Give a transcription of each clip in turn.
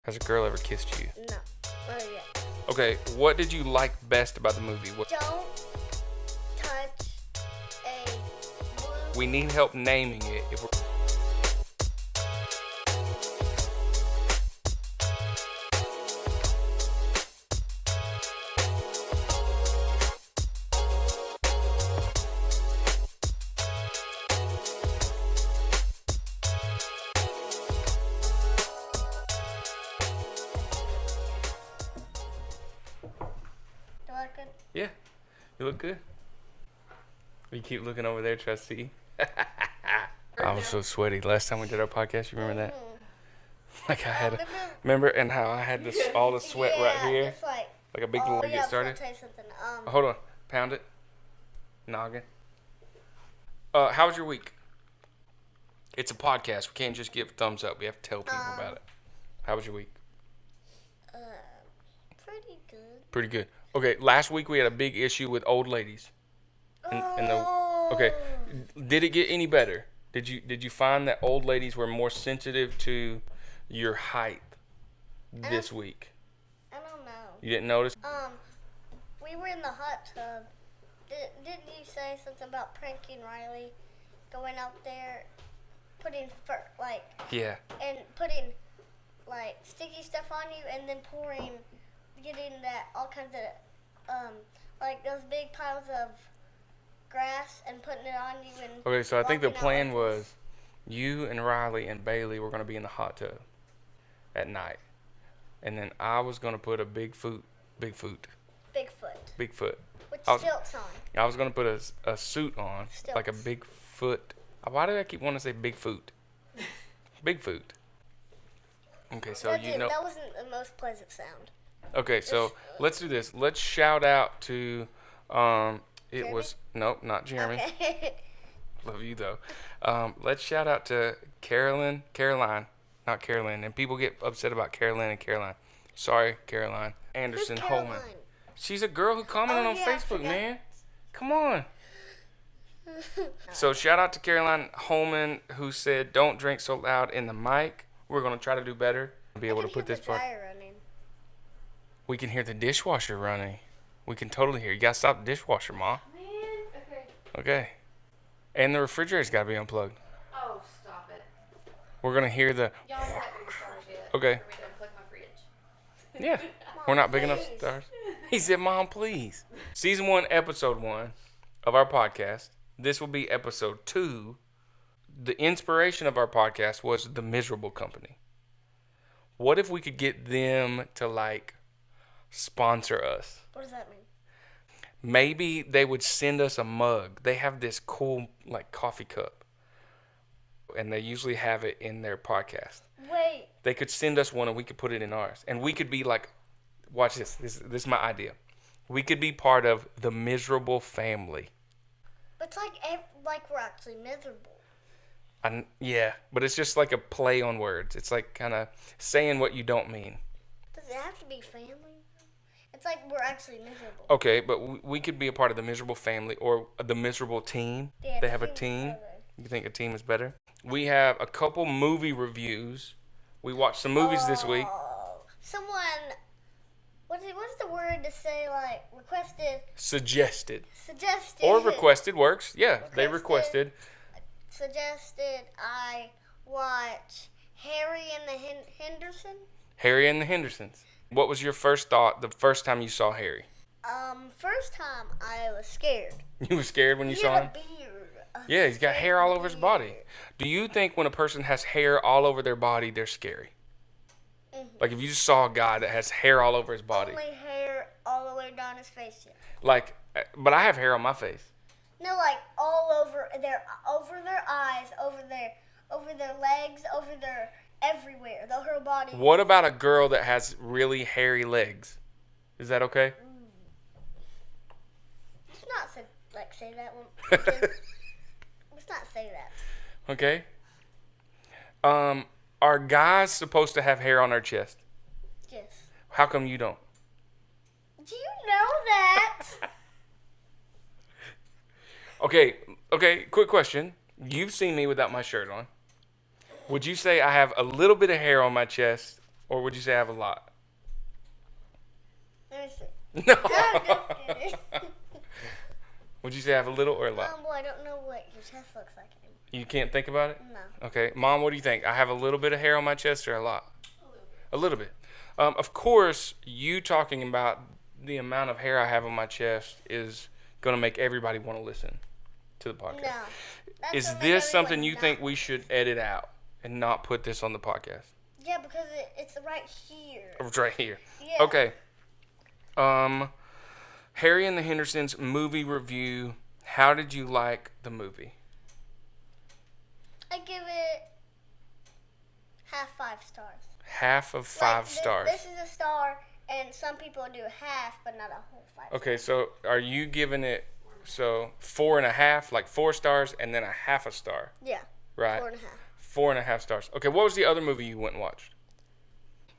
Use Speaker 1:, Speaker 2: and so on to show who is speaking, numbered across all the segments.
Speaker 1: Has a girl ever kissed you?
Speaker 2: No. Oh, yeah.
Speaker 1: Okay, what did you like best about the movie?
Speaker 2: Don't touch a blue...
Speaker 1: We need help naming it. If we're...
Speaker 2: Do I look good?
Speaker 1: Yeah, you look good. You keep looking over there, try to see. I was so sweaty last time we did our podcast. You remember that? Like I had, remember, and how I had this all the sweat right here,
Speaker 2: Just like
Speaker 1: like a big before we get started.
Speaker 2: I'll tell you something.
Speaker 1: Hold on, pound it, noggin. How was your week? It's a podcast. We can't just give thumbs up. We have to tell people about it. How was your week?
Speaker 2: Pretty good.
Speaker 1: Pretty good. Okay, last week we had a big issue with old ladies. Okay, did it get any better? Did you find that old ladies were more sensitive to your height this week?
Speaker 2: I don't know.
Speaker 1: You didn't notice?
Speaker 2: We were in the hot tub. Didn't you say something about pranking Riley, going out there, putting
Speaker 1: Yeah.
Speaker 2: and putting like sticky stuff on you, and then getting that all kinds of like those big piles of grass and putting it on you and.
Speaker 1: Okay, so I think the
Speaker 2: walking out
Speaker 1: plan
Speaker 2: like
Speaker 1: was you and Riley and Bailey were going to be in the hot tub at night. And then I was going to put a Bigfoot.
Speaker 2: Bigfoot. With
Speaker 1: I was-
Speaker 2: stilts on.
Speaker 1: I was going to put a suit on,
Speaker 2: Stilts.
Speaker 1: like a Bigfoot. Why do I keep wanting to say Bigfoot? Bigfoot. Okay, so
Speaker 2: That
Speaker 1: you know.
Speaker 2: that wasn't the most pleasant sound.
Speaker 1: Okay, so let's do this. Let's shout out to,
Speaker 2: Jeremy?
Speaker 1: Nope, not Jeremy.
Speaker 2: Okay.
Speaker 1: Love you though. Let's shout out to Caroline, not Carolyn. And people get upset about Caroline and Caroline. Sorry, Caroline. Anderson
Speaker 2: Who's
Speaker 1: Holman.
Speaker 2: Caroline?
Speaker 1: She's a girl who commented
Speaker 2: Oh,
Speaker 1: on
Speaker 2: yeah, I
Speaker 1: Facebook,
Speaker 2: forgot.
Speaker 1: man. Come on. So shout out to Caroline Holman who said, "Don't drink so loud in the mic." We're gonna try to do better. Be able to put this part.
Speaker 2: Running.
Speaker 1: We can hear the dishwasher running. We can totally hear. You gotta stop the dishwasher, Ma.
Speaker 3: Man, okay.
Speaker 1: Okay. And the refrigerator's gotta be unplugged.
Speaker 3: Oh, stop it.
Speaker 1: We're gonna hear the.
Speaker 3: Y'all don't have big stars yet.
Speaker 1: Okay.
Speaker 3: For me to unplug my fridge.
Speaker 1: Yeah. We're not big enough
Speaker 2: please.
Speaker 1: stars. He said, "Mom, please." Season 1, episode 1 of our podcast. This will be episode 2. The inspiration of our podcast was The Miserable Company. What if we could get them to like sponsor us?
Speaker 2: What does that mean?
Speaker 1: Maybe they would send us a mug. They have this cool like coffee cup. And they usually have it in their podcast.
Speaker 2: Wait.
Speaker 1: They could send us one and we could put it in ours. And we could be like, watch this. This is my idea. We could be part of the miserable family.
Speaker 2: But it's like we're actually miserable.
Speaker 1: Yeah, but it's just like a play on words. It's like kind of saying what you don't mean.
Speaker 2: Does it have to be family? It's like we're actually miserable.
Speaker 1: Okay, but we could be a part of the miserable family or the miserable team.
Speaker 2: Yeah,
Speaker 1: They have a
Speaker 2: team's
Speaker 1: team.
Speaker 2: better.
Speaker 1: You think a team is better? We have a couple movie reviews. We watched some movies this week.
Speaker 2: Oh, someone. What's the word to say? Like requested,
Speaker 1: Suggested.
Speaker 2: suggested,
Speaker 1: Or requested works. Yeah, they requested.
Speaker 2: Suggested I watch Harry and the Henderson.
Speaker 1: Harry and the Hendersons. What was your first thought the first time you saw Harry?
Speaker 2: First time I was scared.
Speaker 1: You were scared when you
Speaker 2: He
Speaker 1: saw
Speaker 2: had
Speaker 1: him?
Speaker 2: a beard.
Speaker 1: Yeah, he's got hair all over his body.
Speaker 2: Beard.
Speaker 1: Do you think when a person has hair all over their body, they're scary?
Speaker 2: Mhm.
Speaker 1: Like if you just saw a guy that has hair all over his body.
Speaker 2: Only hair all the way down his face. Yeah.
Speaker 1: Like, but I have hair on my face.
Speaker 2: No, like all over their eyes, over their legs, over their everywhere, the whole body.
Speaker 1: What about a girl that has really hairy legs? Is that okay?
Speaker 2: Let's not say that one. Let's not say that.
Speaker 1: Okay. Are guys supposed to have hair on their chest?
Speaker 2: Yes.
Speaker 1: How come you don't?
Speaker 2: Do you know that?
Speaker 1: Okay, quick question. You've seen me without my shirt on. Would you say I have a little bit of hair on my chest Or would you say I have a lot?
Speaker 2: Let me see.
Speaker 1: No.
Speaker 2: I'm just kidding.
Speaker 1: Would you say I have a little or a lot?
Speaker 2: Well, I don't know what your chest looks like anymore.
Speaker 1: You can't think about it?
Speaker 2: No.
Speaker 1: Okay. Mom, what do you think? I have a little bit of hair on my chest or a lot? A little bit. Of course, you talking about the amount of hair I have on my chest is going to make everybody want to listen to the podcast.
Speaker 2: No. That's
Speaker 1: Is
Speaker 2: gonna make
Speaker 1: this something
Speaker 2: everyone
Speaker 1: you
Speaker 2: die.
Speaker 1: think we should edit out and not put this on the podcast?
Speaker 2: Yeah, because it's right here.
Speaker 1: It's right here.
Speaker 2: Yeah.
Speaker 1: Okay. Harry and the Hendersons movie review. How did you like the movie?
Speaker 2: I give it half 5 stars.
Speaker 1: Half of 5 stars.
Speaker 2: This is a star, and some people do a half, but not a whole 5.
Speaker 1: Okay, so are you giving it 4.5, like 4 stars, and then a half a star,
Speaker 2: Yeah.
Speaker 1: right?
Speaker 2: 4.5.
Speaker 1: 4.5 stars. Okay, what was the other movie you went and watched?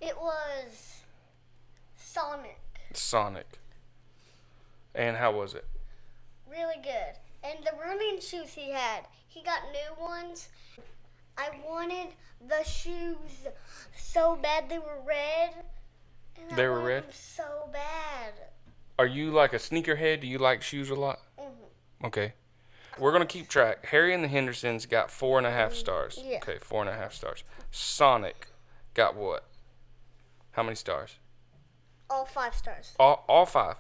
Speaker 2: It was Sonic.
Speaker 1: Sonic. And how was it?
Speaker 2: Really good. And the running shoes he had, he got new ones. I wanted the shoes so bad. They were red. And
Speaker 1: They
Speaker 2: I
Speaker 1: were
Speaker 2: wanted
Speaker 1: red?
Speaker 2: them so bad.
Speaker 1: Are you like a sneakerhead? Do you like shoes a lot?
Speaker 2: Mm-hmm.
Speaker 1: Okay. We're going to keep track. Harry and the Hendersons got 4.5 stars.
Speaker 2: Yeah.
Speaker 1: Okay, 4.5 stars. Sonic got what? How many stars?
Speaker 2: All 5 stars.
Speaker 1: All 5.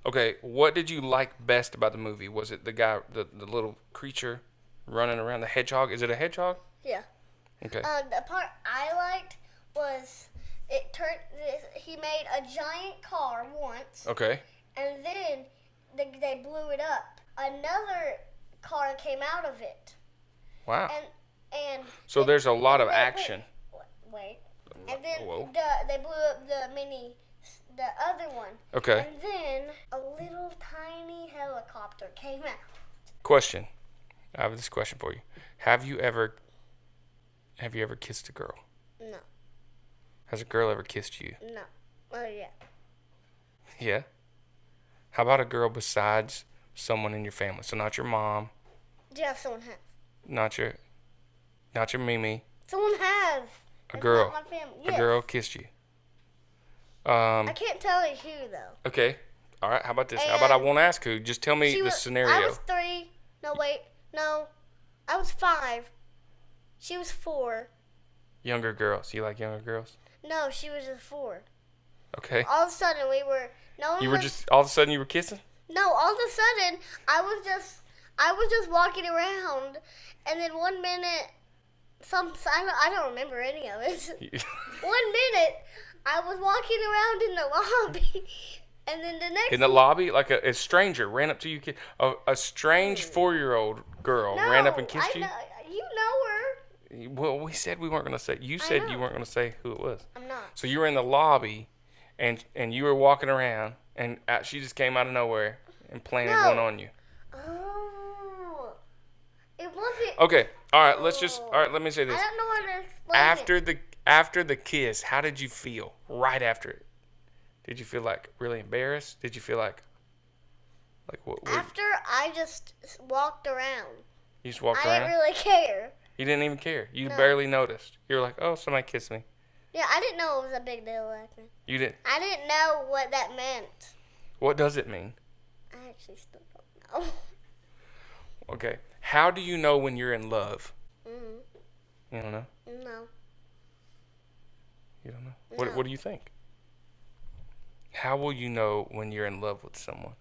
Speaker 1: Okay, what did you like best about the movie? Was it the guy, the little creature running around, the hedgehog? Is it a hedgehog?
Speaker 2: Yeah.
Speaker 1: Okay.
Speaker 2: The part I liked was he made a giant car once,
Speaker 1: Okay.
Speaker 2: and then they blew it up. Another car came out of it,
Speaker 1: Wow.
Speaker 2: and
Speaker 1: So there's a lot of
Speaker 2: wait,
Speaker 1: action.
Speaker 2: Wait. And then
Speaker 1: Whoa.
Speaker 2: they blew up the other one.
Speaker 1: Okay.
Speaker 2: And then a little tiny helicopter came out.
Speaker 1: Question. I have this question for you. Have you ever kissed a girl?
Speaker 2: No.
Speaker 1: Has a girl ever kissed you?
Speaker 2: No. Oh yeah.
Speaker 1: Yeah. How about a girl besides someone in your family? So not your mom,
Speaker 2: Yeah, someone has.
Speaker 1: not your Mimi.
Speaker 2: Someone has.
Speaker 1: A
Speaker 2: It's
Speaker 1: girl.
Speaker 2: Not my family.
Speaker 1: A
Speaker 2: Yes.
Speaker 1: girl kissed you.
Speaker 2: I can't tell you who though.
Speaker 1: Okay. All right. How about this? How about I won't ask who? Just tell me the scenario.
Speaker 2: I was 3. No, wait. No. I was 5. She was 4.
Speaker 1: Younger girls. You like younger girls?
Speaker 2: No, she was just 4.
Speaker 1: Okay.
Speaker 2: All of a sudden, we were. No one
Speaker 1: You were
Speaker 2: was,
Speaker 1: just all of a sudden you were kissing?
Speaker 2: No, all of a sudden, I was just walking around, and then one minute, I don't remember any of it. One minute, I was walking around in the lobby, and then the next.
Speaker 1: In the lobby, like a stranger ran up to you. A strange 4-year-old girl
Speaker 2: No,
Speaker 1: ran up and kissed
Speaker 2: I
Speaker 1: you.
Speaker 2: know, you know her.
Speaker 1: Well, we said we weren't going to say. You said you
Speaker 2: know.
Speaker 1: weren't going to say who it was.
Speaker 2: I'm not.
Speaker 1: So you were in the lobby, and you were walking around, and she just came out of nowhere and planted
Speaker 2: No.
Speaker 1: one on you.
Speaker 2: Oh, it wasn't.
Speaker 1: Okay. All right. All right. Let me say
Speaker 2: I
Speaker 1: this.
Speaker 2: don't know how to explain it.
Speaker 1: After the kiss, how did you feel right after it? Did you feel like really embarrassed? Did you feel like what?
Speaker 2: After I just walked around,
Speaker 1: You just walked
Speaker 2: I
Speaker 1: around.
Speaker 2: didn't really care.
Speaker 1: You didn't even care. You
Speaker 2: No.
Speaker 1: barely noticed. You were like, oh, somebody kissed me.
Speaker 2: Yeah, I didn't know it was a big deal back then.
Speaker 1: You didn't.
Speaker 2: I didn't know what that meant.
Speaker 1: What does it mean?
Speaker 2: I actually still don't know.
Speaker 1: Okay. How do you know when you're in love?
Speaker 2: Mm,
Speaker 1: You don't know.
Speaker 2: no.
Speaker 1: You don't know.
Speaker 2: No.
Speaker 1: What do you think? How will you know when you're in love with someone?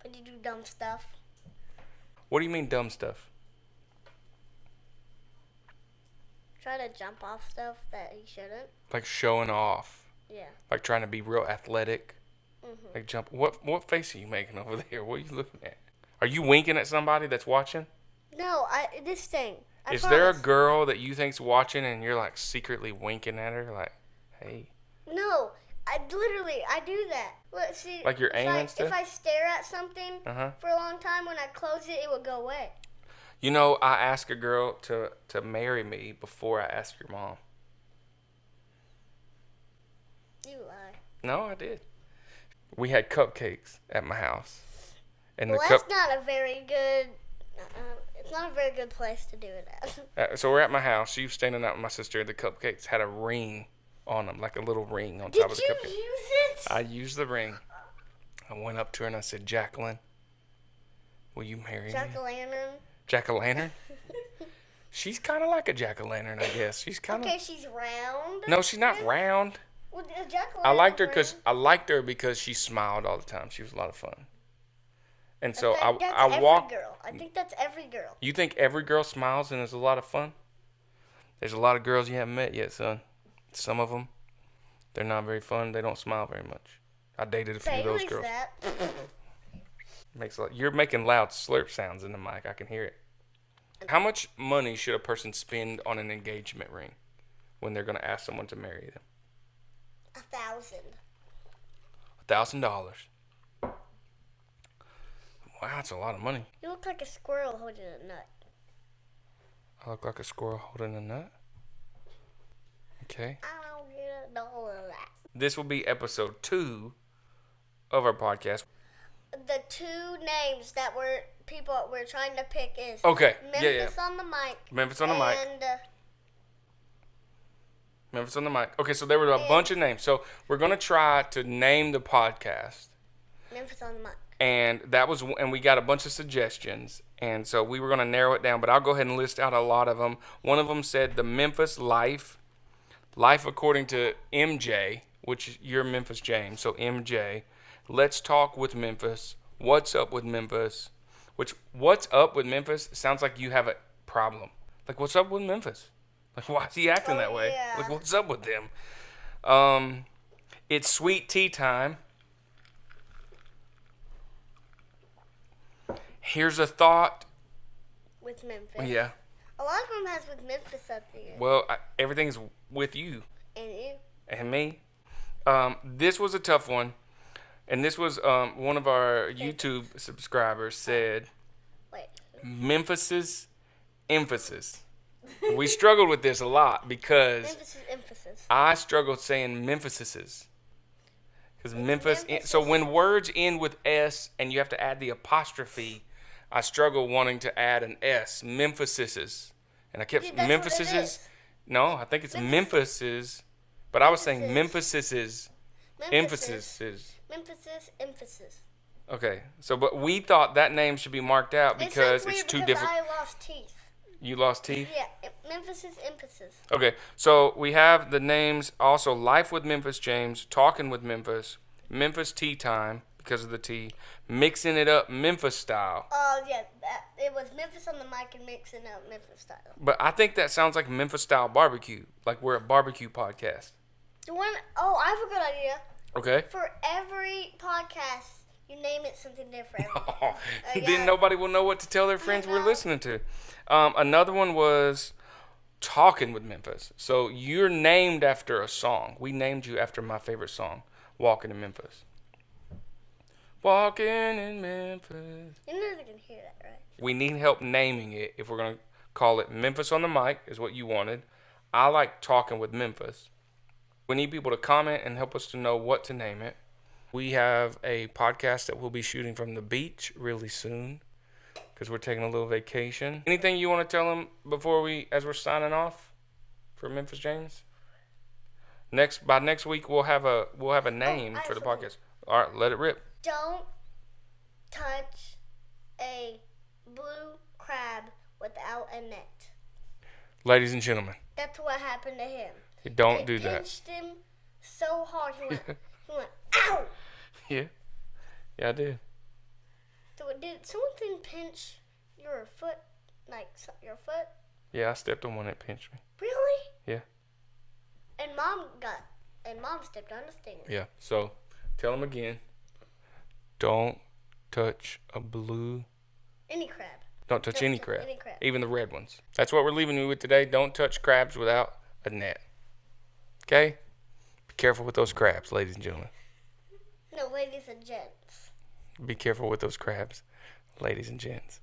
Speaker 2: When you do dumb stuff.
Speaker 1: What do you mean dumb stuff?
Speaker 2: Try to jump off stuff that he shouldn't.
Speaker 1: Like showing off.
Speaker 2: Yeah.
Speaker 1: Like trying to be real athletic.
Speaker 2: Mhm.
Speaker 1: Like jump. What face are you making over there? What are you looking at? Are you winking at somebody that's watching?
Speaker 2: No, this thing. I
Speaker 1: Is there a
Speaker 2: promise.
Speaker 1: girl that you think's watching and you're like secretly winking at her? Like, hey.
Speaker 2: No, I do that. Look, see.
Speaker 1: Like you're
Speaker 2: if
Speaker 1: aiming
Speaker 2: I,
Speaker 1: stuff?
Speaker 2: If I stare at something
Speaker 1: Uh-huh.
Speaker 2: for a long time, when I close it, it will go away.
Speaker 1: You know, I asked a girl to marry me before I asked your mom.
Speaker 2: You lie.
Speaker 1: No, I did. We had cupcakes at my house. And
Speaker 2: Well,
Speaker 1: the
Speaker 2: that's not a very good It's not a very good place to do it at.
Speaker 1: So we're at my house. She was standing out with my sister. The cupcakes had a ring on them, like a little ring on top of the cupcake.
Speaker 2: Did you use it?
Speaker 1: I used the ring. I went up to her and I said, Jacqueline, will you marry me?
Speaker 2: Jack-o'-lantern.
Speaker 1: Jack-o'-lantern? She's kind of like a jack-o'-lantern, I guess. She's kind of.
Speaker 2: Okay, she's round.
Speaker 1: No, she's not round.
Speaker 2: Well, a jack-o'-lantern.
Speaker 1: I liked her because she smiled all the time. She was a lot of fun. And so
Speaker 2: That's
Speaker 1: I
Speaker 2: every
Speaker 1: walked.
Speaker 2: girl. I think that's every girl.
Speaker 1: You think every girl smiles and is a lot of fun? There's a lot of girls you haven't met yet, son. Some of them, they're not very fun. They don't smile very much. I dated a few of those girls.
Speaker 2: That.
Speaker 1: Makes a lot. You're making loud slurp sounds in the mic. I can hear it. How much money should a person spend on an engagement ring when they're going to ask someone to marry them?
Speaker 2: $1,000.
Speaker 1: $1,000. Wow, that's a lot of money.
Speaker 2: You look like a squirrel holding a nut.
Speaker 1: I look like a squirrel holding a nut? Okay.
Speaker 2: I don't get all of that.
Speaker 1: This will be episode 2 of our podcast.
Speaker 2: The 2 names that people were trying to pick is
Speaker 1: Okay.
Speaker 2: Memphis on the mic.
Speaker 1: Memphis on the mic.
Speaker 2: And
Speaker 1: Memphis on the mic. Okay, so there were a bunch of names. So we're going to try to name the podcast.
Speaker 2: Memphis on the mic.
Speaker 1: And we got a bunch of suggestions. And so we were going to narrow it down, but I'll go ahead and list out a lot of them. One of them said the Memphis Life according to MJ, which you're Memphis James, so MJ. Let's Talk with Memphis. What's Up with Memphis? Which, what's up with Memphis sounds like you have a problem. Like, what's up with Memphis? Like, why is he acting that way?
Speaker 2: Yeah.
Speaker 1: Like, what's up with them? It's Sweet Tea Time. Here's a Thought.
Speaker 2: With Memphis.
Speaker 1: Yeah.
Speaker 2: A lot of them has with Memphis up there.
Speaker 1: Well, everything's with you.
Speaker 2: And you.
Speaker 1: And me. This was a tough one. And this was one of our YouTube subscribers said,
Speaker 2: Wait.
Speaker 1: Memphis's emphasis. We struggled with this a lot because
Speaker 2: Memphis' emphasis.
Speaker 1: I struggled saying Memphis's. Because Memphis, so when words end with S and you have to add the apostrophe, I struggle wanting to add an S. Memphis's. And I kept Memphis's. No, I think it's Memphis's. But I was saying Memphis's. Emphasis.
Speaker 2: Emphasis.
Speaker 1: Okay, but we thought that name should be marked out because it's too different.
Speaker 2: I lost teeth.
Speaker 1: You lost teeth?
Speaker 2: Yeah, Memphis' emphasis.
Speaker 1: Okay, so we have the names also Life with Memphis James, Talking with Memphis, Memphis Tea Time because of the tea, Mixing It Up Memphis Style.
Speaker 2: Oh, yeah, it was Memphis on the mic and Mixing Up Memphis Style.
Speaker 1: But I think that sounds like Memphis Style barbecue, like we're a barbecue podcast.
Speaker 2: I have a good idea.
Speaker 1: Okay.
Speaker 2: For every podcast, you name it something different.
Speaker 1: Then nobody will know what to tell their friends we're listening to. Another one was Talking with Memphis. So you're named after a song. We named you after my favorite song, Walking in Memphis. Walking in Memphis.
Speaker 2: You never can hear that, right?
Speaker 1: We need help naming it. If we're going to call it Memphis on the Mic is what you wanted. I like Talking with Memphis. We need people to comment and help us to know what to name it. We have a podcast that we'll be shooting from the beach really soon because we're taking a little vacation. Anything you want to tell them as we're signing off for Memphis James? By next week we'll have a name for the podcast. All right, let it rip.
Speaker 2: Don't touch a blue crab without a net.
Speaker 1: Ladies and gentlemen.
Speaker 2: That's what happened to him.
Speaker 1: Don't do that.
Speaker 2: They pinched him so hard. He went, ow!
Speaker 1: Yeah, I did.
Speaker 2: So did something pinch your foot? Like your foot?
Speaker 1: Yeah, I stepped on one that pinched me.
Speaker 2: Really?
Speaker 1: Yeah.
Speaker 2: And mom stepped on the stinger.
Speaker 1: Yeah, so tell them again. Don't touch
Speaker 2: any crab.
Speaker 1: Don't touch any crab.
Speaker 2: Any crab.
Speaker 1: Even the red ones. That's what we're leaving you with today. Don't touch crabs without a net. Okay? Be careful with those crabs, ladies and gentlemen.
Speaker 2: No, ladies and gents.
Speaker 1: Be careful with those crabs, ladies and gents.